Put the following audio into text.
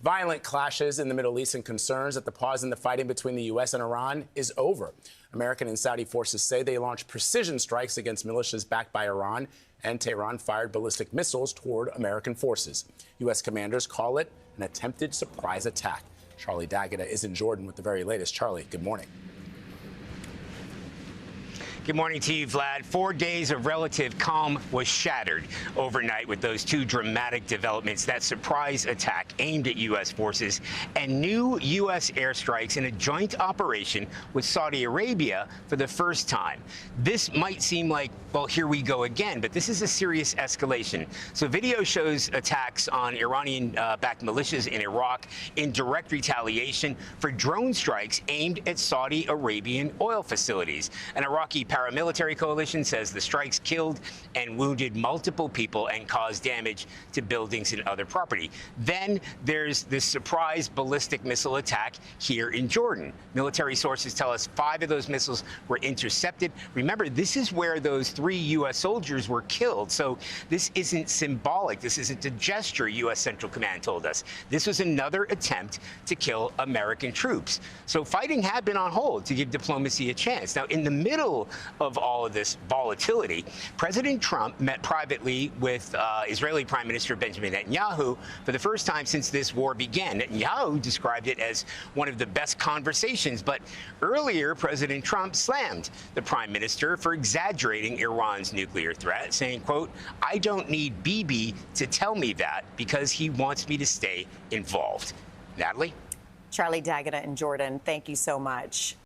Violent clashes in the Middle East and concerns that the pause in the fighting between the U.S. and Iran is over. American and Saudi forces say they launched precision strikes against militias backed by Iran, and Tehran fired ballistic missiles toward American forces. U.S. commanders call it an attempted surprise attack. Charlie D'Agata is in Jordan with the very latest. Charlie, good morning. Good morning to you, Vlad. 4 days of relative calm was shattered overnight with those two dramatic developments, that surprise attack aimed at U.S. forces and new U.S. airstrikes in a joint operation with Saudi Arabia for the first time. This might seem like, well, here we go again, but this is a serious escalation. So video shows attacks on Iranian-backed militias in Iraq in direct retaliation for drone strikes aimed at Saudi Arabian oil facilities. An Iraqi paramilitary coalition says the strikes killed and wounded multiple people and caused damage to buildings and other property. Then there's this surprise ballistic missile attack here in Jordan. Military sources tell us 5 of those missiles were intercepted. Remember, this is where those 3 U.S. soldiers were killed. So this isn't symbolic. This isn't a gesture, U.S. Central Command told us. This was another attempt to kill American troops. So fighting had been on hold to give diplomacy a chance. Now, in the middle of all of this volatility, President Trump met privately with Israeli Prime Minister Benjamin Netanyahu for the first time since this war began. Netanyahu described it as one of the best conversations, but earlier President Trump slammed the Prime Minister for exaggerating Iran's nuclear threat, saying, quote, "I don't need Bibi to tell me that because he wants me to stay involved." Natalie? Charlie D'Agata in Jordan, thank you so much.